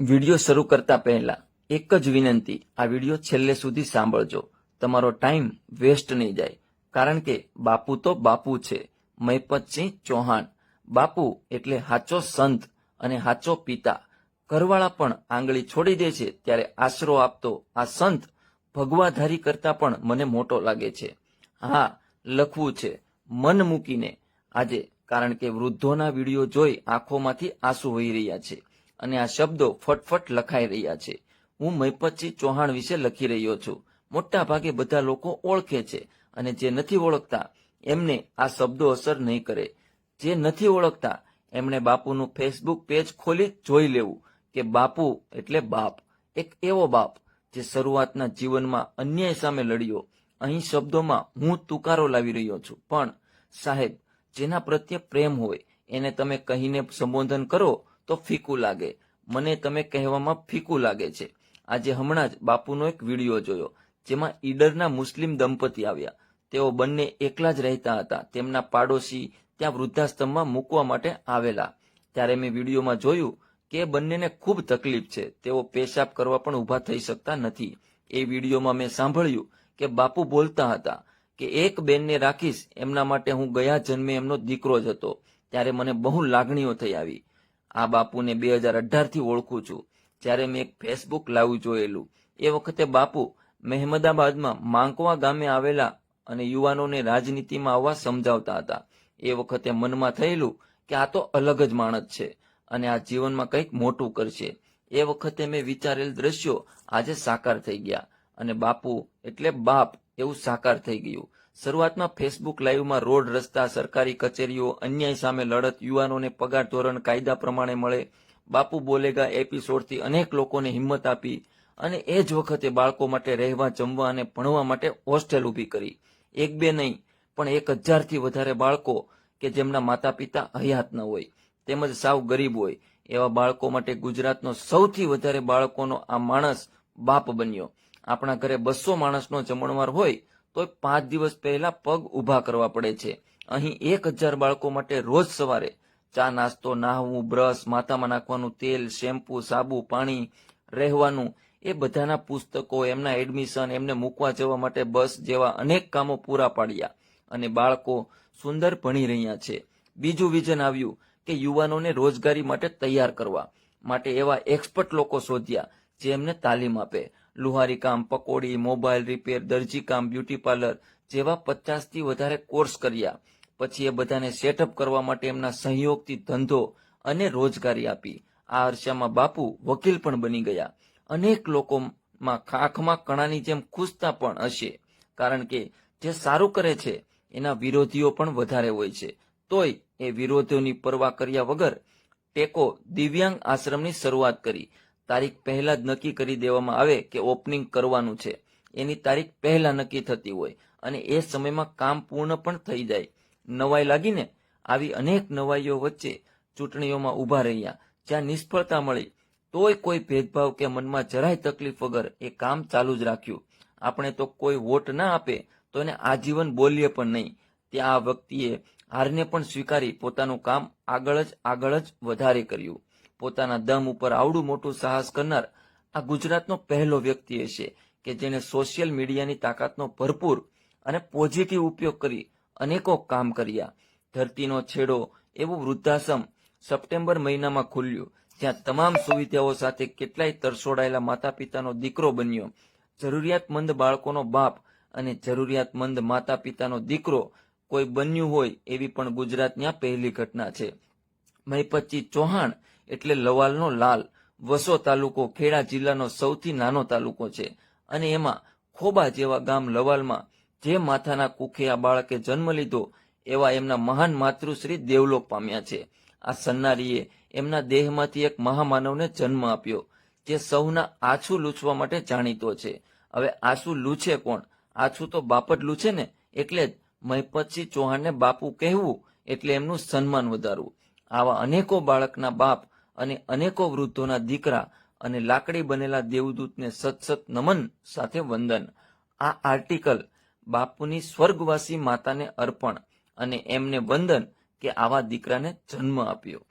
Video શરૂ કરતા પહેલા એક જ વિનંતી, આ વિડિયો છેલ્લે સુધી સાંભળજો. તમારો ટાઈમ વેસ્ટ નહીં જાય, કારણ કે બાપુ તો બાપુ છે. મહિપતસિંહ ચૌહાણ બાપુ એટલે હાચો સંત અને હાચો પિતા. ઘરવાળા પણ આંગળી છોડી દે છે ત્યારે આશરો આપતો આ સંત ભગવાધારી કરતા પણ મને મોટો લાગે છે. હા, લખવું છે મન મૂકીને આજે, કારણ કે વૃદ્ધોના વિડીયો જોઈ આંખોમાંથી આંસુ વહી રહ્યા છે અને આ શબ્દો ફટફટ લખાઈ રહ્યા છે. હું મહિપતસિંહ ચૌહાણ વિશે લખી રહ્યો છું. મોટા ભાગે બધા લોકો ઓળખે છે અને જે નથી ઓળખતા એમને આ શબ્દો અસર નહીં કરે. જે નથી ઓળખતા એમણે બાપુનું ફેસબુક પેજ ખોલી જોઈ લેવું કે બાપુ એટલે બાપ, એક એવો બાપ જે શરૂઆતના જીવનમાં અન્યાય સામે લડ્યો. અહીં શબ્દોમાં હું તુકારો લાવી રહ્યો છું, પણ સાહેબ, જેના પ્રત્યે પ્રેમ હોય એને તમે કહીને સંબોધન કરો તો ફીકું લાગે. મને તમે કહેવામાં ફીકું લાગે છે. આજે હમણાં જ બાપુનો એક વિડીયો જોયો જેમાં ઈડરના મુસ્લિમ દંપતી આવ્યા. તેઓ બંને એકલા જ રહેતા હતા. તેમના પાડોશી ત્યાં વૃદ્ધાશ્રમમાં મૂકવા માટે આવેલા. ત્યારે મેં વિડીયોમાં જોયું કે બંનેને ખૂબ તકલીફ છે. તેઓ પેશાબ કરવા પણ ઊભા થઈ શકતા નથી. એ વિડીયોમાં મેં સાંભળ્યું કે બાપુ બોલતા હતા કે એક બેનને રાખીશ, એમના માટે હું ગયા જન્મે એમનો દીકરો જ હતો. ત્યારે મને બહુ લાગણીઓ થઈ આવી. આ બાપુને 2018થી ઓળખું છું, જ્યારે મેં એક ફેસબુક લાઈવ જોયેલું. એ વખતે બાપુ મહેમદાબાદમાં માંકવા ગામે આવેલા અને યુવાનોને રાજનીતિમાં આવવા સમજાવતા હતા. એ વખતે મનમાં થયેલું કે આ તો અલગ જ માણસ છે અને આ જીવનમાં કંઈક મોટું કરશે. એ વખતે મેં વિચારેલ દ્રશ્યો આજે સાકાર થઈ ગયા અને બાપુ એટલે બાપ એવું સાકાર થઈ ગયું. શરૂઆતમાં ફેસબુક લાઈવમાં રોડ, રસ્તા, સરકારી કચેરીઓ, અન્યાય સામે લડત, યુવાનોને પગાર ધોરણ કાયદા પ્રમાણે મળે, બાપુ બોલેગા એપિસોડથી અનેક લોકોને હિંમત આપી અને એ જ વખતે બાળકો માટે રહેવા, જમવા અને ભણવા માટે હોસ્ટેલ ઊભી કરી. એક બે નહીં પણ 1000થી વધારે બાળકો કે જેમના માતા પિતા હયાત ન હોય તેમજ સાવ ગરીબ હોય એવા બાળકો માટે ગુજરાતનો સૌથી વધારે બાળકોનો આ માણસ બાપ બન્યો. આપણા ઘરે 200 માણસનો જમણવાર હોય તો 5 દિવસ પહેલા પગ ઊભા કરવા પડે છે. અહીં 1000 બાળકો માટે રોજ સવારે ચા, નાસ્તો, નાહવું, બ્રશ, માથામાં નાખવાનું તેલ, શેમ્પુ, સાબુ, પાણી, રહેવાનું, એ બધાના પુસ્તકો, એમના એડમિશન, એમને મૂકવા જવા માટે બસ જેવા અનેક કામો પૂરા પાડ્યા અને બાળકો સુંદર ભણી રહ્યા છે. બીજું વિઝન આવ્યું કે યુવાનોને રોજગારી માટે તૈયાર કરવા માટે એવા એક્સપર્ટ લોકો શોધ્યા જે એમને તાલીમ આપે. લુહારી કામ, પકોડી, મોબાઈલ રિપેર, દરજી કામ, બ્યુટી પાર્લર જેવા 50થી વધારે કોર્સ કર્યા. પછી એ બધાને સેટઅપ કરવા માટે એમના સહયોગથી ધંધો અને રોજગારી આપી. આ અરસામાં બાપુ વકીલ પણ બની ગયા. અનેક લોકોમાં આંખમાં કણાની જેમ ખુશતા પણ હશે, કારણ કે જે સારું કરે છે એના વિરોધીઓ પણ વધારે હોય છે. તોય એ વિરોધીઓની પરવા કર્યા વગર ટેકો દિવ્યાંગ આશ્રમની શરૂઆત કરી. તારીખ પહેલા જ નક્કી કરી દેવામાં આવે કે ઓપનિંગ કરવાનું છે. એની તારીખ પહેલા નક્કી થતી હોય અને એ સમયમાં કામ પૂર્ણ પણ થઈ જાય. નવાઈ લાગીને આવી અનેક નવાઈઓ વચ્ચે ચૂંટણીઓમાં ઊભા રહ્યા. જ્યાં નિષ્ફળતા મળી તોય કોઈ ભેદભાવ કે મનમાં જરાય તકલીફ વગર એ કામ ચાલુ જ રાખ્યું. આપણે તો કોઈ વોટ ના આપે તો એને આજીવન બોલીએ પણ નહીં. ત્યાં આ વ્યક્તિએ હારને પણ સ્વીકારી પોતાનું કામ આગળ જ વધારે કર્યું. પોતાના દમ ઉપર આવડું મોટું સાહસ કરનાર આ ગુજરાતનો પહેલો વ્યક્તિ હશે કે જેને સોશિયલ મીડિયાની તાકાતનો ભરપૂર અને પોઝિટિવ ઉપયોગ કરી અનેકો કામ કર્યા. ધરતીનો છેડો એવું વૃદ્ધાશ્રમ સપ્ટેમ્બર મહિનામાં ખુલ્યું, જ્યાં તમામ સુવિધાઓ સાથે કેટલાય તરસોડાયેલા માતા પિતાનો દીકરો બન્યો. જરૂરિયાતમંદ બાળકોનો બાપ અને જરૂરિયાતમંદ માતા પિતાનો દીકરો કોઈ બન્યું હોય એવી પણ ગુજરાતની આ પહેલી ઘટના છે. મહિપતસિંહ ચૌહાણ એટલે લવાલનો લાલ. વસો તાલુકો ખેડા જિલ્લાનો સૌથી નાનો તાલુકો છે અને એમાં ખોબા જેવા ગામ લવાલમાં જે માથાના કુખે આ બાળકે જન્મ લીધો એવા એમના મહાન માતૃશ્રી દેવલોક પામ્યા છે. આ સન્નારીએ એમના દેહમાંથી એક મહામાનવને જન્મ આપ્યો જે સૌના આછું લૂછવા માટે જાણીતો છે. હવે આછું લૂછે કોણ? આછું તો બાપ જ લૂછે ને. એટલે જ મહિપતસિંહ ચૌહાણને બાપુ કહેવું એટલે એમનું સન્માન વધારવું. આવા અનેકો બાળકના બાપ અને અનેકો વૃદ્ધોના દીકરા અને લાકડી બનેલા દેવદૂતને સત નમન સાથે વંદન. આ આર્ટિકલ બાપુની સ્વર્ગવાસી માતાને અર્પણ અને એમને વંદન કે આવા દીકરાને જન્મ આપ્યો.